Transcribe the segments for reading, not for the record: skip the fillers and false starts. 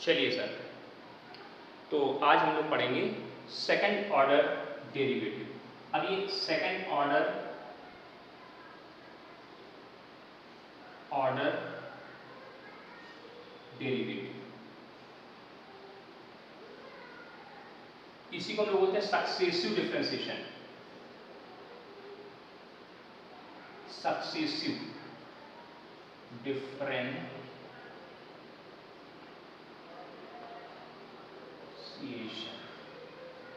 चलिए सर, तो आज हम लोग पढ़ेंगे सेकंड ऑर्डर डेरिवेटिव। अब ये सेकंड ऑर्डर डेरिवेटिव, इसी को हम लोग बोलते हैं सक्सेसिव डिफरेंशिएशन। सक्सेसिव डिफरेंशिएशन,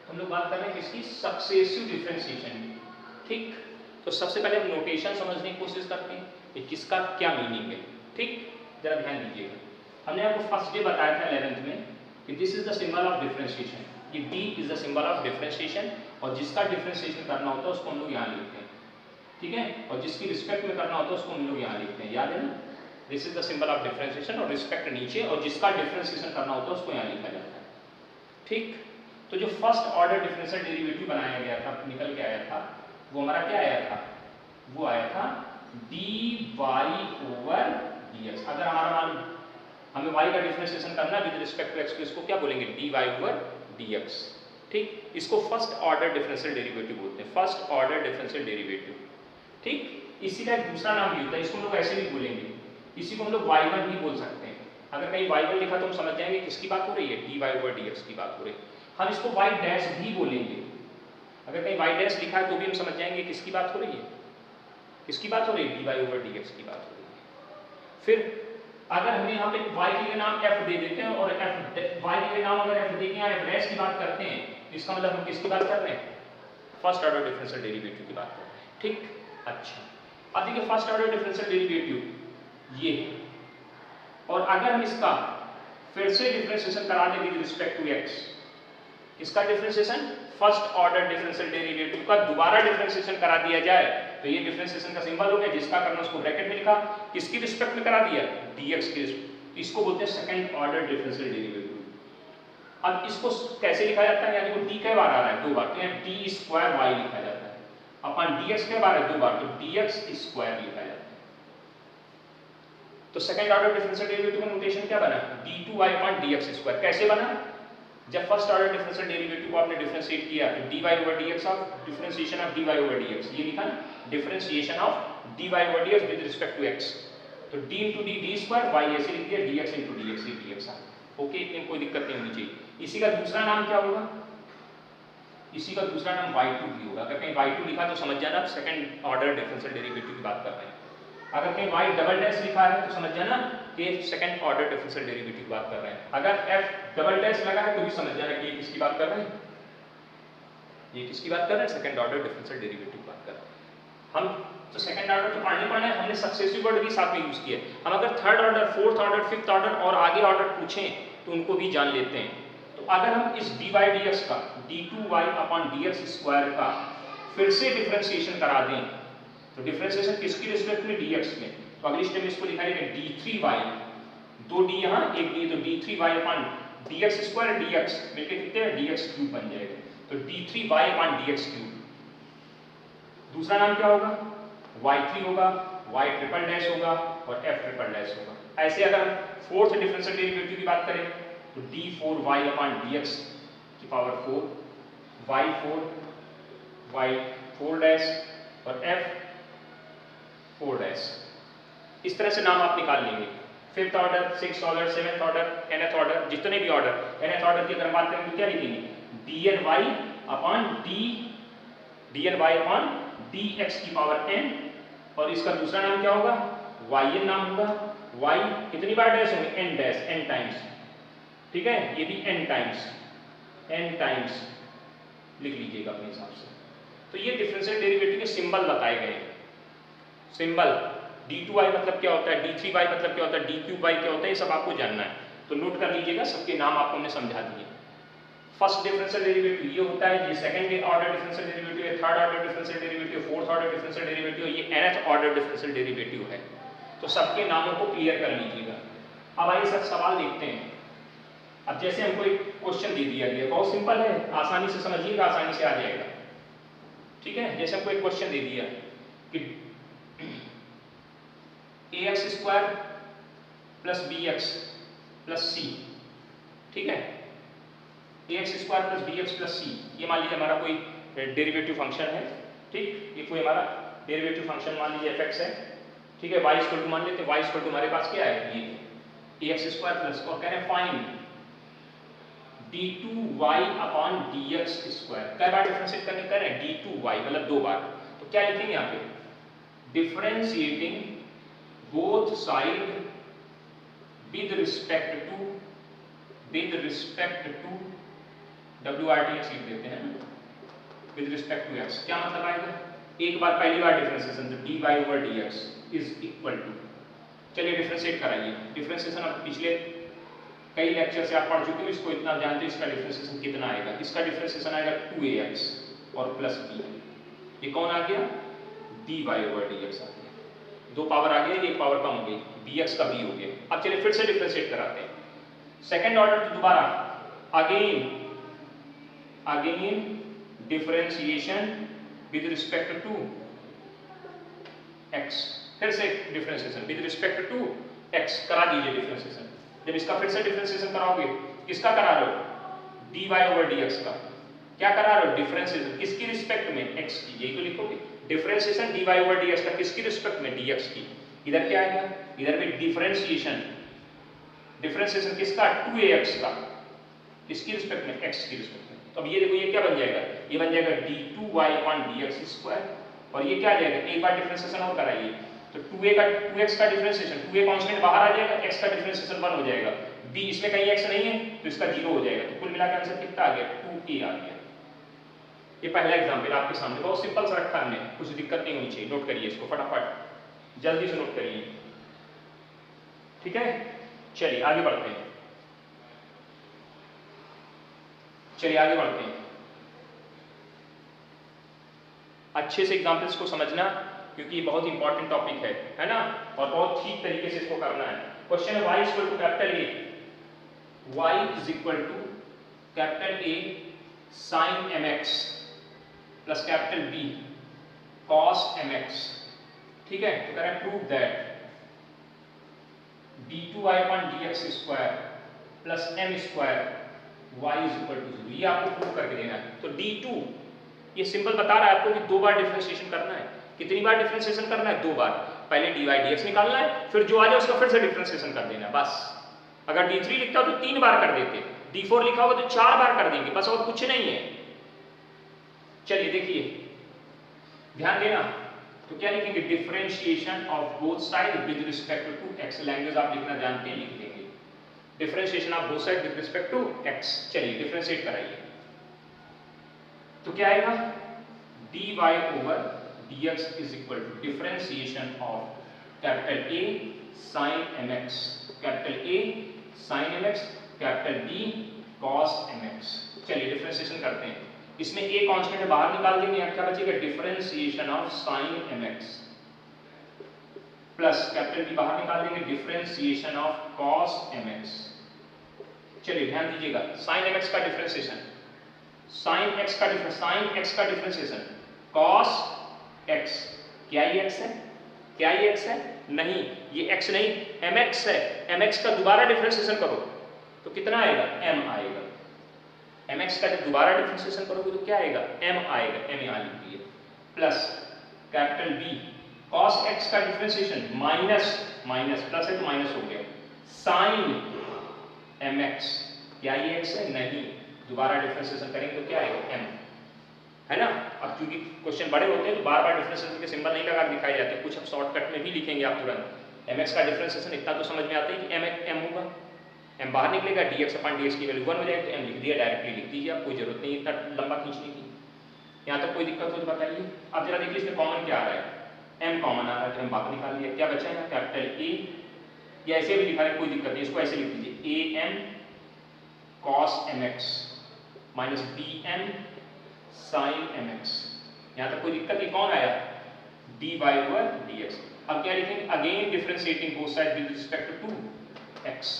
हम लोग बात कर रहे हैं किसकी? सक्सेसिव डिफरेंशिएशन की। ठीक, तो सबसे पहले हम नोटेशन समझने की कोशिश करते हैं कि किसका क्या मीनिंग है। ठीक, जरा ध्यान दीजिएगा। हमने आपको फर्स्ट डे बताया था 11th में कि this is the symbol of differentiation, कि D is the symbol of differentiation, और जिसका डिफरेंशिएशन करना होता है उसको हम लोग यहाँ लिखते हैं। ठीक है, और जिसकी रिस्पेक्ट में करना होता है उसको हम लोग यहाँ लिखते हैं। याद है ना, this is the symbol of differentiation और रिस्पेक्ट नीचे, और जिसका डिफरेंशिएशन करना होता है उसको यहाँ लिखा जाता है। ठीक, तो जो फर्स्ट ऑर्डर डिफरेंशियल डेरिवेटिव बनाया गया था, निकल के आया था, वो हमारा क्या आया था? वो आया था dy/dx। अगर हमारा हमें y का डिफरेंशिएशन करना विद रिस्पेक्ट टू x, तो इसको क्या बोलेंगे? dy/dx। ठीक, इसको फर्स्ट ऑर्डर डिफरेंशियल डेरिवेटिव बोलते हैं, फर्स्ट ऑर्डर डिफरेंशियल डेरिवेटिव। ठीक, इसी का एक दूसरा नाम भी होता है, इसको हम लोग ऐसे भी बोलेंगे, इसी को हम लोग y1 भी बोल सकते हैं। अगर कहीं y1 लिखा तो हम समझ जाएंगे किसकी बात हो रही है? dy/dx की बात हो रही है। हम इसको y डैश भी बोलेंगे, अगर कहीं y डैश लिखा है तो भी हम समझ जाएंगे किसकी बात हो रही है? किसकी बात हो रही है? dy/dx की बात हो रही है। फिर अगर हमें यहाँ पे y के लिए नाम f दे देते हैं, और y के लिए नाम अगर f देके यहाँ f डैश की बात करते हैं, तो इसका मतलब हम किसकी बात कर रहे हैं? फर्स्ट ऑर्डर डिफरेंशियल डेरिवेटिव की बात कर रहे हैं। ठीक, अच्छा, अब देखिए फर्स्ट ऑर्डर डिफरेंशियल डेरिवेटिव ये है, और अगर हम इसका फिर से डिफरेंशिएशन करा दें विद रिस्पेक्ट टू x, इसका differentiation first order differential derivative का दोबारा डिफरेंशिएशन करा दिया जाए, तो ये डिफरेंशिएशन का सिंबल हो गया, जिसका करना उसको ब्रैकेट में लिखा, किसकी रिस्पेक्ट में करा दिया? dx की। इसको बोलते हैं सेकंड ऑर्डर डिफरेंशियल डेरिवेटिव। अब इसको कैसे लिखा जाता है? यानी वो d कई बार आ रहा है? 2 बार, तो यहाँ d² y लिखा जाता है, अपन dx कई बार है? 2 बार, तो dx² लिखा जाता है। तो सेकंड ऑर्डर डिफरेंशियल डेरिवेटिव का नोटेशन क्या बना? d2y/dx²। कैसे बना? जब फर्स्ट ऑर्डर डिफरेंशियल डेरिवेटिव को आपने डिफरेंशिएट किया तो dy/dx of differentiation of dy/dx, ये लिखा ना, differentiation of dy/dx with respect to x, तो d × d d² y ऐसे लिख दिया, dx × dx ये dx आ। ओके, इतनी कोई दिक्कत नहीं होनी चाहिए। इसी का दूसरा नाम क्या होगा? इसी का दूसरा नाम y2 भी होगा। अगर कहीं y2 लिखा तो समझ जाना आप सेकंड ऑर्डर डिफरेंशियल डेरिवेटिव की बात कर रहे हैं। अगर कहीं y डबल डैश लिखा है तो समझ जाना कि सेकंड ऑर्डर डिफरेंशियल डेरिवेटिव की बात कर रहे हैं। अगर f डबल डैश लगा है तो भी समझ जाना कि ये किसकी बात कर रहे हैं? ये किसकी बात कर रहे हैं? सेकंड ऑर्डर डिफरेंशियल डेरिवेटिव की बात कर रहे हैं। हम तो सेकंड ऑर्डर तो पढ़ना है, हमने सक्सेसिव वर्ड भी साथ में यूज किया। हम अगर third order, fourth order, fifth order और आगे ऑर्डर पूछें तो उनको भी जान लेते हैं। तो अगर हम इस dy/dx का d2y/dx² का फिर से डिफरेंशिएशन करा दें, तो डिफरेंशिएशन किसकी रिस्पेक्ट में? dx में। तो अगली स्टेप में इसको लिखा जाएगा d3y, 2 d यहाँ, 1 d, तो d3y/dx² dx मिलके कितने हैं? dx³ बन जाएगा, तो d3y/dx³। दूसरा नाम क्या होगा? y3 होगा, y ट्रिपल डैश होगा और f ट्रिपल डैश होगा। ऐसे अगर हम फोर्थ डिफरेंशियल डेरिवेटिव की बात करें तो d4y/dx⁴, y4, y4 डैश और f4 डैश। इस तरह से नाम आप निकाल लेंगे। Fifth order, sixth order, seventh order, nth order, जितने भी ऑर्डर, nth ऑर्डर की अगर बात करें तो क्या लिखेंगे? dny/dx⁴n, और इसका दूसरा नाम क्या होगा? yn नाम होगा। y कितनी बार डैश होंगे? n dash, n times. ठीक है, ये भी n टाइम्स लिख लीजिएगा अपने हिसाब से। तो ये डिफरेंशियल डेरिवेटिव के सिंबल बताए गए हैं। सिंबल d2y मतलब क्या होता है, d3y मतलब क्या होता है, d3y क्या होता है, ये सब आपको जानना है, तो नोट कर लीजिएगा। सबके नाम आपको हमने समझा दिए। फर्स्ट डिफरेंशियल डेरिवेटिव ये होता है, ये सेकंड ऑर्डर डिफरेंशियल डेरिवेटिव है, third order differential derivative, fourth order differential derivative, ये nth ऑर्डर डिफरेंशियल डेरिवेटिव है। तो सबके नामों को क्लियर कर लीजिएगा। अब आइए सर सवाल देखते हैं। अब जैसे हमको एक क्वेश्चन दे दिया गया, बहुत सिंपल है, आसानी से समझिएगा, आसानी से आ जाएगा। ठीक है, जैसे हमको एक क्वेश्चन दे दिया कि ax² + bx + c ठीक है। ax square plus bx plus c, ये मान लीजिए हमारा कोई डेरिवेटिव फंक्शन है, ठीक, ये कोई हमारा डेरिवेटिव फंक्शन मान लीजिए fx है, ठीक है। y इक्वल टू मान लेते हैं, y इक्वल टू हमारे पास क्या है, ये ax स्क्वायर प्लस, और कह रहे हैं find d2y upon dx square. कई बार डिफरेंशिएट करने कर रहे हैं, d2y मतलब 2 बार, तो क्या लिखेंगे यहाँ पे, differentiating both side with respect to WRTX लिख देते हैं, विद रिस्पेक्ट टू x। क्या मतलब आएगा, एक बार पहली बार डिफरेंशिएशन तो dy over dx is equal to, चलिए डिफरेंशिएट कराइए। डिफरेंशिएशन अब पिछले कई लेक्चर से आप पढ़ चुके हो, इसको इतना जानते हो, इसका डिफरेंशिएशन कितना आएगा, इसका डिफरेंशिएशन आएगा 2ax और प्लस b, ये कौन आ गया, dy ओवर dx आ गया, 2 पावर आ गया, 1 पावर कम हो गई, bx का b हो गया। अब चलिए फिर से डिफरेंशिएट कराते हैं, सेकंड ऑर्डर दोबारा, again differentiation with respect to x, फिर से differentiation with respect to x करा दीजिए डिफरेंशिएशन। जब इसका फिर से डिफरेंशिएशन कराओगे, किसका करा रहे हो, dy ओवर dx का, क्या करा रहे हो, डिफरेंशिएशन किसकी रिस्पेक्ट में, x की, यही तो लिखोगे, डिफरेंशिएशन dy ओवर dx का किसकी रिस्पेक्ट में, dx की। इधर क्या आएगा, इधर भी डिफरेंशिएशन किसका, 2ax का, किसकी रिस्पेक्ट में, x की रिस्पेक्ट में। तो अब ये देखो, ये क्या बन जाएगा, ये बन जाएगा d2y अपॉन dx स्क्वायर, और ये क्या आ जाएगा, एक बार डिफरेंशिएशन और कराइए, तो 2x का डिफरेंशिएशन, 2a कांस्टेंट बाहर आ जाएगा, x का डिफरेंशिएशन 1 हो जाएगा, b इसमें कहीं x नहीं है तो इसका 0 हो जाएगा, तो कुल मिला के आंसर कितना आ गया, 2a आ गया। ये पहला एग्जांपल आपके सामने, बहुत सिंपल सा रखा हमने, कुछ दिक्कत नहीं होनी चाहिए, नोट करिए इसको फटाफट, जल्दी से नोट करिए, ठीक है। चलिए आगे बढ़ते हैं, अच्छे से एग्जांपल्स को समझना, क्योंकि ये बहुत इंपॉर्टेंट टॉपिक है ना, और बहुत ठीक तरीके से इसको करना है। क्वेश्चन है y equal to capital A, y is equal to capital A sin mx plus capital B cos mx, ठीक है। तो कह रहा है prove that d2y upon dx square plus m square y is equal to 0, ये आपको prove करके देना है। तो d2 ये सिंपल बता रहा है आपको कि 2 बार डिफरेंशिएशन करना है, कितनी बार डिफरेंशिएशन करना है, 2 बार, पहले dy dx निकालना है, फिर जो आ जाए उसका फिर से डिफरेंशिएशन कर देना है, बस। अगर d3 लिखता हो तो 3 बार कर देते, d4 लिखा होगा तो 4 बार कर देंगे, बस और कुछ नहीं है। चलिए देखिए, ध्यान देना, तो क्या लिखेंगे, differentiation of both side with respect to x, language आप लिखना जानते हैं, लिख देंगे differentiation of both side with respect to x। चलिए डिफरेंशिएट कराइए, तो क्या आएगा, dy over dx is equal to differentiation of capital A sin mx, capital A sin mx, capital B cos mx। चलिए डिफरेंशिएशन करते हैं, इसमें a कांस्टेंट है, बाहर निकाल देंगे, यहाँ क्या बचेगा, differentiation of sin mx plus capital B बाहर निकाल देंगे, डिफरेंशिएशन ऑफ cos mx। चलिए ध्यान दीजिएगा, sin mx का डिफरेंशिएशन, sin x का डिफरेंशिएशन cos x, क्या ये x है, क्या ये x है, नहीं, ये x नहीं, mx है, mx का दोबारा डिफरेंशिएशन करो तो कितना आएगा, m आएगा, mx का जब दोबारा डिफरेंशिएशन करोगे तो क्या आएगा, m आएगा, m यहाँ लिख दिए, plus capital B cos x का डिफरेंशिएशन, माइनस प्लस है तो माइनस हो गया, sin mx, क्या ये x है, नहीं, दोबारा डिफरेंशिएशन करेंगे तो क्या आएगा, m, है ना। अब क्योंकि क्वेश्चन बड़े होते हैं तो बार बार डिफरेंशिएशन के सिंबल नहीं लगा दिखाए जाते, कुछ अब शॉर्टकट में भी लिखेंगे आप तुरंत। mx का डिफरेंशिएशन इतना तो समझ में आता है कि m होगा, m बाहर निकलेगा, dx अपॉन dx की वैल्यू 1 हो जाएगी, तो m लिख दिया, डायरेक्टली लिख दीजिए, आप कोई जरूरत नहीं इतना लंबा खींचने की। यहाँ तक कोई दिक्कत हो तो बताइए। अब जरा देखिए इसमें कॉमन क्या आ रहा है, m कॉमन आ रहा है, तो हम बाहर निकाल लिया, क्या बचा है, कैपिटल A, या ऐसे भी लिखा है कोई दिक्कत नहीं, इसको ऐसे लिख दीजिए, am cos mx minus bm sin mx, यहाँ तक कोई दिक्कत नहीं, कौन आया, dy ओवर dx। अब क्या लिखेंगे, again differentiating both side with respect to x,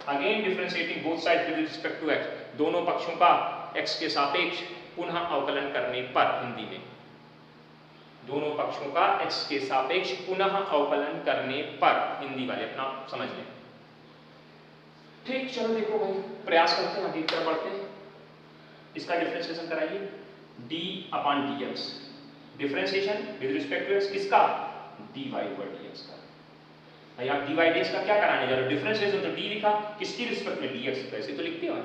again differentiating both side with respect to x, दोनों पक्षों का x के सापेक्ष पुनः अवकलन करने पर, हिंदी में दोनों पक्षों का x के सापेक्ष पुनः अवकलन करने पर, हिंदी वाले अपना समझ लें। ठीक, चलो देखो भाई, प्रयास करते हैं, आगे की तरफ बढ़ते हैं। इसका डिफरेंशिएशन कराइए, d upon dx, differentiation with respect to x किसका, dy ओवर dx का। भाई आप dy dx का क्या कराने जा रहे हो, डिफरेंशिएशन तो d लिखा, किसकी रिस्पेक्ट में, dx, वैसे तो लिखते हो।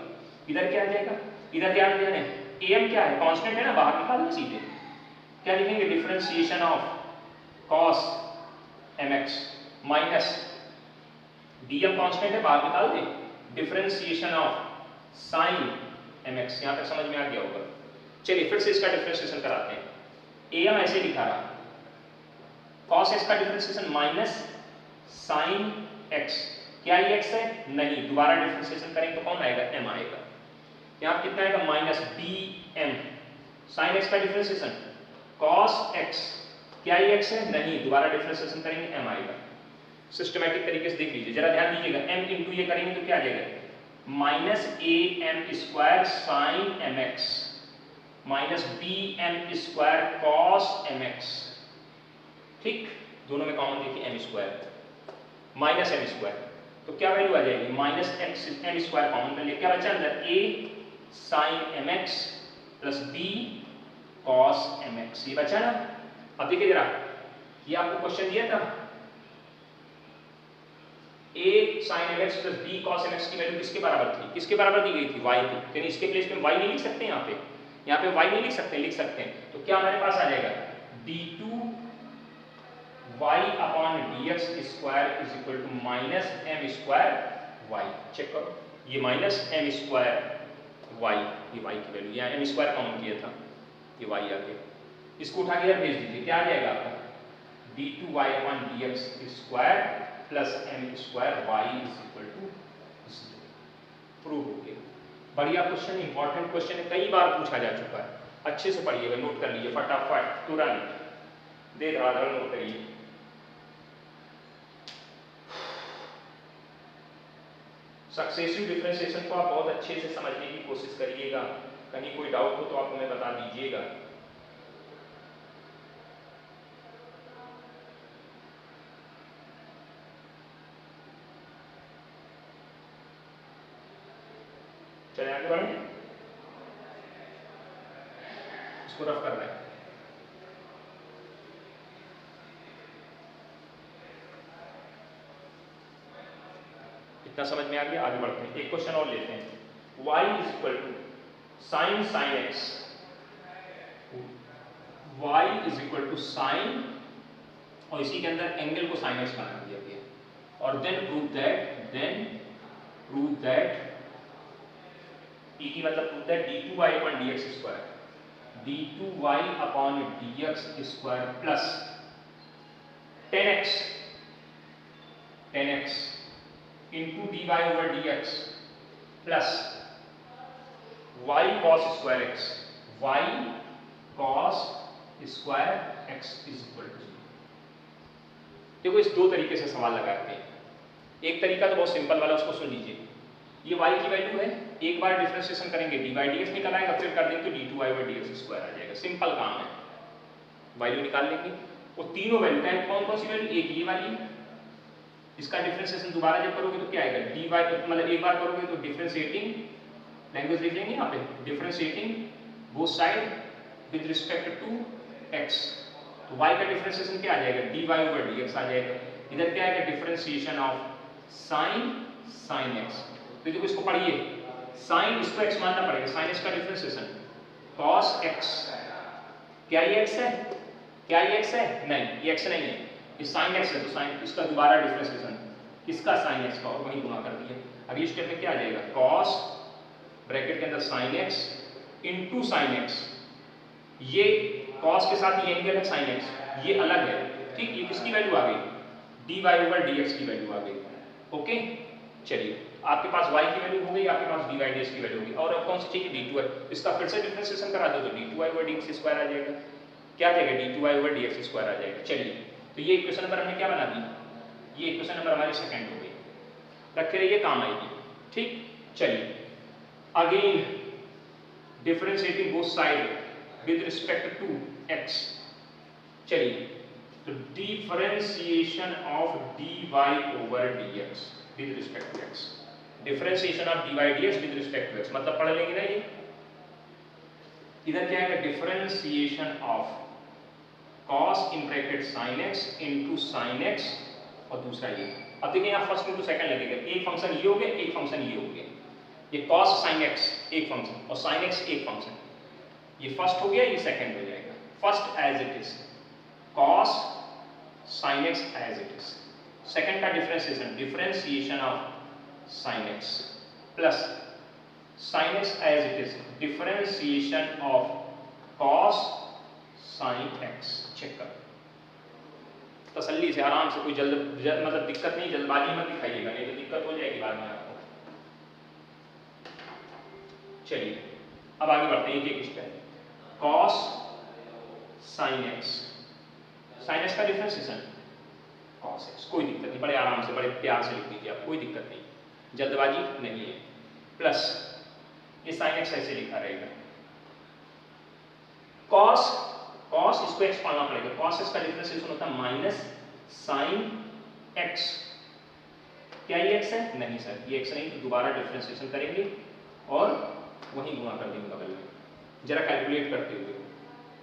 इधर क्या आ जाएगा, इधर ध्यान देना, am क्या है, कांस्टेंट है ना, बाहर निकाल दो सीधे, क्या लिखेंगे, differentiation of cos mx minus dm constant है, बाहर निकाल दे, डिफरेंशिएशन ऑफ sin mx। यहां तक समझ में आ गया होगा। चलिए फिर से इसका डिफरेंशिएशन कराते हैं। am ऐसे लिखा रहा, cos x का डिफरेंशिएशन माइनस sin x, क्या ये x है, नहीं, दोबारा डिफरेंशिएशन करेंगे तो कौन आएगा, m आएगा। यहां कितना आएगा, माइनस dm, sin x का डिफरेंशिएशन cos x, क्या ये x है, नहीं, दोबारा डिफरेंशिएशन करेंगे m आएगा। सिस्टमैटिक तरीके से देख लीजिए, जरा ध्यान दीजिएगा, m इंटू ये करेंगे तो क्या आ जाएगा, minus a m square sine m x minus b m square cos m x. ठीक, दोनों में कॉमन देखिए m square minus m square, तो क्या वैल्यू आ जाएगी, minus x m square common कर लिया, क्या बचा अंदर, a sine m x plus b cos m x, ये बचा ना। अब देखिए जरा, ये आपको क्वेश्चन दिया था, a sin mx plus b cos mx की वैल्यू किसके बराबर थी, किसके बराबर दी गई थी, y की, यानी इसके प्लेस पे y नहीं लिख सकते, यहाँ पे y नहीं लिख सकते, लिख सकते हैं, तो क्या हमारे पास आ जाएगा, d2 y upon dx square is equal to minus m square y। Check करो, ये माइनस m स्क्वायर y, ये y की वैल्यू, यहाँ m स्क्वायर कॉमन किया था, ये y आ गया, इसको उठा के भेज दीजिए, क्या आ जाएगा आपका, d2 y upon dx square plus m square y is equal to 0। Prove हो गया। बढ़िया क्वेश्चन, इंपॉर्टेंट क्वेश्चन है, कई बार पूछा जा चुका है, अच्छे से पढ़िएगा, नोट कर लीजिए फटाफट, तुरंत दे रहा नोट करिए। सक्सेसिव डिफरेंशिएशन को आप बहुत अच्छे से समझने की कोशिश करिएगा, कहीं कोई डाउट हो तो आप हमें बता दीजिएगा। चले आगे बढ़े, इसको रफ कर रहे हैं। इतना समझ में आ गया, आगे बढ़ते हैं, एक क्वेश्चन और लेते हैं, y is equal to sine sine x, y is equal to sine, और इसी के अंदर एंगल को साइन एक्स बना दिया गया, और देन प्रूव दैट e की मतलब prove that d2y upon dx square, d2y upon dx square plus 10x into dy over dx plus y cos square x, y cos square x is equal to. देखो इस दो तरीके से सवाल लगाते हैं, एक तरीका तो बहुत सिंपल वाला, उसको सुन लीजिए, ये y की वैल्यू है, एक बार डिफरेंशिएशन करेंगे dy dx निकल आएगा, फिर कर देंगे तो d2y ओवर dx स्क्वायर आ जाएगा, सिंपल काम है, वैल्यू निकाल लेंगे, वो तीनों वैल्यू है, कौन कौन सी वैल्यू, एक ये वाली, इसका डिफरेंशिएशन दोबारा जब करोगे तो क्या आएगा, dy मतलब एक बार करोगे तो डिफरेंशिएटिंग लैंग्वेज लिख लेंगे यहाँ पे, differentiating both side with respect to x, तो y का डिफरेंशिएशन क्या आ जाएगा, dy ओवर dx आ जाएगा, इधर क्या आएगा, डिफरेंशिएशन ऑफ sin x, तो देखो इसको पढ़िए, साइन इसको x मानना पड़ेगा, साइन x का डिफरेंशिएशन cos x, क्या ये x है, क्या ये x है, नहीं ये x नहीं है, ये sin x है, तो sin इसका दोबारा डिफरेंशिएशन किसका, sin x का, और वहीं गुणा कर दिया, अगली स्टेप में क्या आ जाएगा, cos ब्रैकेट के अंदर sin x into sin x, ये cos के साथ ये एंगल है sin x, ये अलग है, ठीक, ये किसकी वैल्यू आ गई, dy ओवर dx की वैल्यू आ गई। ओके, चलिए आपके पास y की वैल्यू हो गई, आपके पास dy dx की वैल्यू होगी, और अब कौन सी चाहिए, d2y, इसका फिर से डिफरेंशिएशन करा दो तो d2y ओवर dx स्क्वायर आ जाएगा, क्या आ जाएगा, d2y ओवर dx स्क्वायर आ जाएगा। चलिए तो ये इक्वेशन नंबर हमने क्या बना दी, ये इक्वेशन नंबर हमारी सेकंड हो गई, रखे रहिए, काम आएगी, ठीक। चलिए again differentiating both side with respect to x, चलिए तो differentiation of dy over dx with respect to x, differentiation of dy dx with respect to x, मतलब पढ़ लेंगे ना ये। इधर क्या है, differentiation of cos in bracket sin x into sin x, और दूसरा ये। अब देखिए यहाँ फर्स्ट इनटू सेकंड लगेगा, एक फंक्शन ये हो गया, एक फंक्शन ये हो गया, ये cos sin x एक फंक्शन और sin x एक फंक्शन, ये फर्स्ट हो गया, ये सेकंड हो जाएगा। First as it is cos sin x as it is, second का differentiation of sin x plus sin x as it is differentiation of cos sin x। Check कर तसल्ली से, आराम से, कोई मतलब दिक्कत नहीं, जल्दबाजी मत दिखाइएगा, नहीं तो दिक्कत हो जाएगी बाद में आपको। चलिए अब आगे बढ़ते हैं, एक step. cos sin x, sin x का डिफरेंशिएशन cos x, कोई दिक्कत नहीं, बड़े आराम से, बड़े प्यार से लिख दीजिए आप, कोई दिक्कत नहीं, जल्दबाजी नहीं है। प्लस ये sin x ऐसे लिखा रहेगा, cos इसको x पढ़ना पड़ेगा, cos x का डिफरेंशिएशन होता है माइनस sin x। क्या ये x है? नहीं सर, ये x नहीं, तो दोबारा डिफरेंशिएशन करेंगे और वहीं गुणा कर देंगे बगल में, जरा कैलकुलेट करते हुए।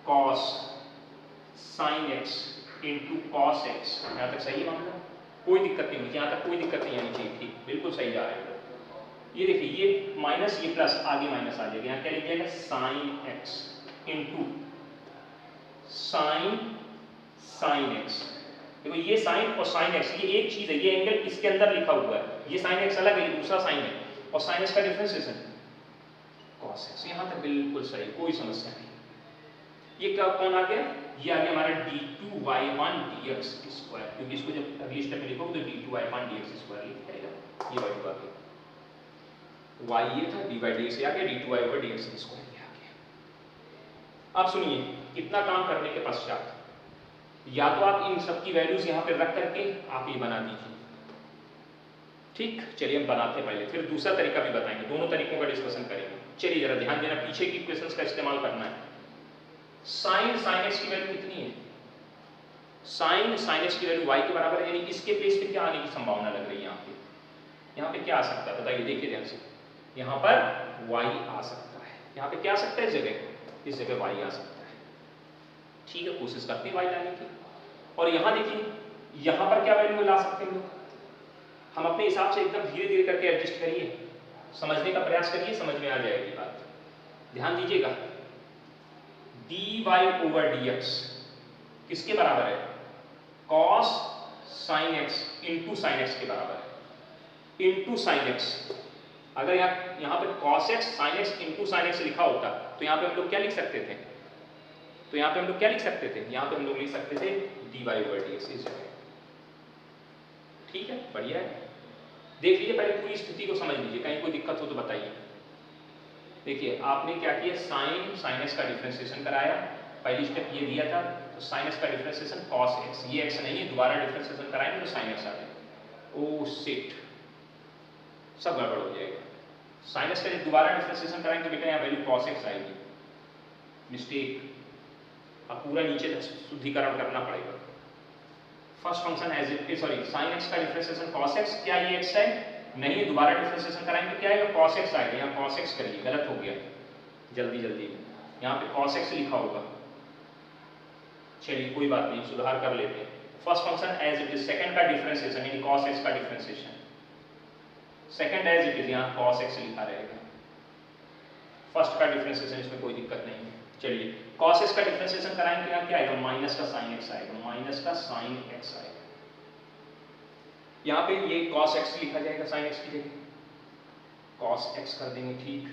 cos sin x इंटू cos x, यहाँ तक सही है मामला, कोई दिक्कत नहीं, यहाँ तक कोई दिक्कत नहीं आनी चाहिए, ठीक, बिल्कुल सही जा रहे हैं। ये देखिए, ये माइनस, ये प्लस, आगे माइनस आ जाएगा, यहाँ क्या लिख जाएगा sin x into sin x। देखो ये sin और sin x ये एक चीज है, ये एंगल इसके अंदर लिखा हुआ है, ये sin x अलग है, ये दूसरा sin है, और sin x का डिफरेंशिएशन cos x। यहाँ तक बिल्कुल सही, कोई समस्या नहीं। ये क्या कौन आ गया? ये आ गया हमारा d2y1 dx स्क्वायर, क्योंकि इसको जब अगली स्टेप में लिखोगे तो d2y1 dx स्क्वायर लिख जाएगा, ये वैल्यू आ गई। y ये था, dy dx आ गया, d2y over dx स्क्वायर आ गया। अब सुनिए, इतना काम करने के पश्चात या तो आप इन सब की वैल्यूज यहाँ पे रख करके आप ये बना दीजिए, ठीक। चलिए हम बनाते हैं पहले, फिर दूसरा तरीका भी बताएंगे, दोनों तरीकों का डिस्कशन करेंगे। चलिए जरा ध्यान देना, पीछे की इक्वेशंस का इस्तेमाल करना है। sin x की वैल्यू कितनी है? sin x की वैल्यू y के बराबर है, यानी इसके प्लेस पे क्या आने की संभावना लग रही है? यहाँ पे क्या आ सकता है बताइए, देखिए ध्यान से, यहाँ पर y आ सकता है, यहाँ पे क्या आ सकता है, इस जगह y आ सकता है, ठीक है, कोशिश करते हैं y लाने की। और यहाँ देखिए, यहाँ पर क्या वैल्यू ला सकते हैं लोग, हम अपने हिसाब से एकदम धीरे धीरे करके एडजस्ट करिए, समझने का प्रयास करिए, समझ में आ जाएगी बात। ध्यान दीजिएगा, dy over dx किसके बराबर है? cos sin x into sin x के बराबर है, इंटू sin x। अगर यहाँ पे cos x sin x into sin x लिखा होता तो यहाँ पे हम लोग क्या लिख सकते थे? यहाँ पे हम लोग लिख सकते थे dy over dx इस जगह, ठीक है, बढ़िया है। देख लीजिए, पहले पूरी स्थिति को समझ लीजिए, कहीं कोई दिक्कत हो तो बताइए। देखिए आपने क्या किया, sin x का डिफरेंशिएशन कराया, पहली स्टेप ये दिया था, तो sin x का डिफरेंशिएशन cos x, ये x नहीं है, दोबारा डिफरेंशिएशन कराएंगे तो sin x आ जाएगा। ओह शिट, सब गड़बड़ हो जाएगा। sin x का जब दोबारा डिफरेंशिएशन कराएंगे तो बेटा यहाँ वैल्यू cos x आएगी, मिस्टेक। अब पूरा नीचे तक शुद्धिकरण करना पड़ेगा। First function as it is, sorry, sin x का डिफरेंशिएशन cos x, क्या ये x है? नहीं, दोबारा डिफरेंशिएशन कराएंगे तो क्या आएगा, cos x आएगा। यहाँ cos x करिए, गलत हो गया, जल्दी जल्दी यहाँ पे cos x लिखा होगा। चलिए कोई बात नहीं, सुधार कर लेते हैं। First function as it is, second का डिफरेंशिएशन यानी cos x का differentiation, second as it is, यहाँ cos x लिखा रहेगा। फर्स्ट का डिफरेंशिएशन, इसमें कोई दिक्कत नहीं है। चलिए cos x का डिफरेंशिएशन कराएंगे, यहाँ क्या आएगा, माइनस का sin x आएगा, माइनस का sin x आएगा। यहाँ पे ये cos x लिखा जाएगा sin x की जगह, cos x कर देंगे, ठीक।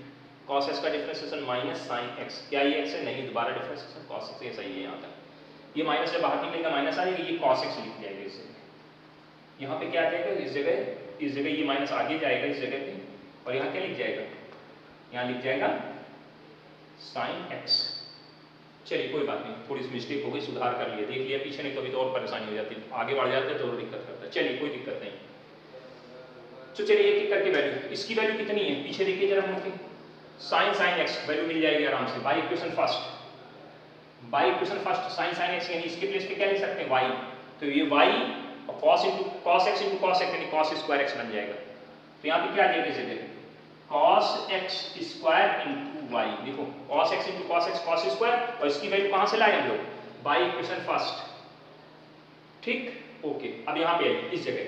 cos x का डिफरेंशिएशन माइनस sin x, क्या ये x है? नहीं, दोबारा डिफरेंशिएशन cos x, ये सही है। यहाँ तक ये माइनस से बाहर निकलेगा, माइनस आ जाएगा, ये cos x लिख जाएगा इस जगह। यहाँ पे क्या आ जाएगा, इस जगह ये माइनस आगे जाएगा इस जगह पे, और यहाँ क्या लिख जाएगा, यहाँ लिख जाएगा sin x। चलिए कोई बात नहीं, थोड़ी सी मिस्टेक हो गई, सुधार कर लिया, देख लिया पीछे, नहीं तो अभी तो और परेशानी हो जाती, आगे बढ़ जाते तो और दिक्कत करता है। चलिए कोई दिक्कत नहीं। तो चलिए एक एक करके वैल्यू, इसकी वैल्यू कितनी है पीछे देखिए जरा मुझे, sin x वैल्यू मिल जाएगी आराम से, by equation first sin x, यानी इसके प्लेस पे क्या लिख सकते हैं, y। तो ये y और cos x इंटू cos x यानी cos स्क्वायर x बन जाएगा। तो यहाँ पे क्या आ जाएगा जगह cos x square into y. देखो cos x इंटू cos x cos स्क्वायर, और इसकी वैल्यू कहाँ से लाए हम लोग, बाई इक्वेशन फर्स्ट। ठीक ओके, अब यहाँ पे आइए इस जगह,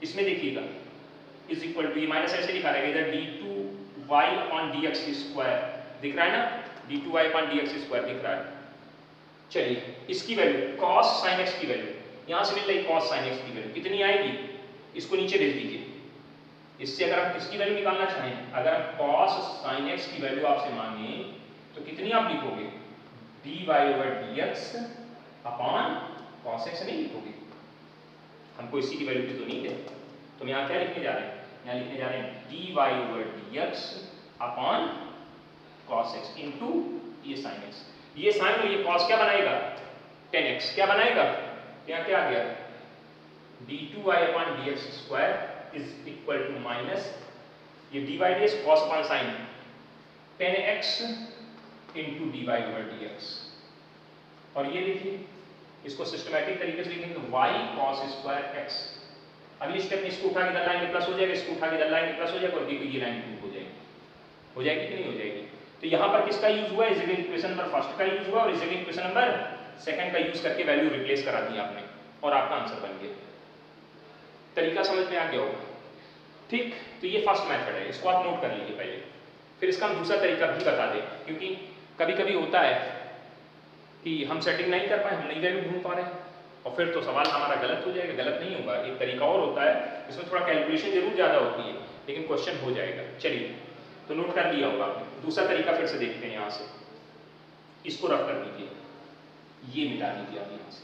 इसमें देखिएगा इज इक्वल टू, ये माइनस ऐसे लिखा रहेगा इधर d2y अपॉन dx स्क्वायर, दिख रहा है ना, d2y अपॉन dx स्क्वायर दिख रहा है। चलिए इसकी वैल्यू cos sin x की वैल्यू यहाँ से मिल रही, cos sin x की वैल्यू कितनी आएगी, इसको नीचे भेज दीजिए। इससे अगर आप किसकी वैल्यू निकालना चाहें, अगर आप cos sin x की वैल्यू आपसे मांगे तो कितनी आप लिखोगे, dy/dx अपॉन cos x नहीं लिखोगे, हमको इसी की वैल्यू की तो नहीं है। तो हम यहाँ क्या लिखने जा रहे हैं, यहाँ लिखने जा रहे हैं dy/dx upon cos x into ये sin x, ये sin और ये cos क्या बनाएगा 10x, क्या बनाएगा, यहाँ क्या आ गया d2y upon dx square is equal to minus ये dy/dx cos upon sin 10x into dy/dx, और ये देखिए इसको सिस्टमैटिक तरीके से लिखेंगे तो y cos स्क्वायर x। अगली स्टेप में इसको उठा के इधर लाएंगे प्लस हो जाएगा, इसको उठा के इधर लाएंगे प्लस हो जाएगा, और ये लाइन प्रूफ हो जाएगी, हो जाएगी कि नहीं हो जाएगी। तो यहाँ पर किसका यूज हुआ है, इस इक्वेशन नंबर फर्स्ट का यूज हुआ, और इस इक्वेशन नंबर सेकंड का यूज करके वैल्यू रिप्लेस करा दी आपने, और आपका आंसर बन गया। तरीका समझ में आ गया होगा, ठीक। तो ये फर्स्ट मेथड है, इसको आप नोट कर लीजिए पहले, फिर इसका हम दूसरा तरीका भी बता दें, क्योंकि कभी कभी होता है कि हम सेटिंग नहीं कर पाए, हम नहीं वैल्यू ढूंढ पा रहे हैं, और फिर तो सवाल हमारा गलत हो जाएगा। गलत नहीं होगा, एक तरीका और होता है, इसमें थोड़ा कैलकुलेशन जरूर ज़्यादा होती है, लेकिन क्वेश्चन हो जाएगा। चलिए तो नोट कर लिया होगा आपने। दूसरा तरीका फिर से देखते हैं, यहाँ से इसको रफ कर दीजिए, ये मिटा दीजिए आप यहाँ से।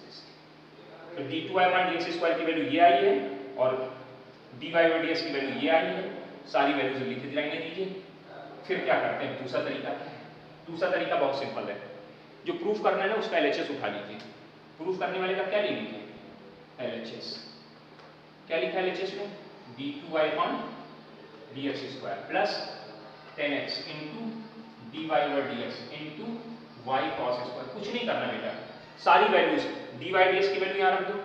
तो d2y/dx स्क्वायर की वैल्यू ये आई है, और dy/dx की वैल्यू ये आई है, सारी वैल्यूज लिख रहने दीजिए। फिर क्या करते हैं, दूसरा तरीका क्या है, दूसरा तरीका बहुत सिंपल है, जो प्रूफ करना है ना उसका LHS उठा लीजिए। प्रूफ करने वाले का क्या ले लीजिए, LHS। क्या लिखा है LHS में, d2y/dx square plus 10x into dy/dx into y cos square. कुछ नहीं करना बेटा, सारी वैल्यूज dy/dx की वैल्यू यहाँ रख दो,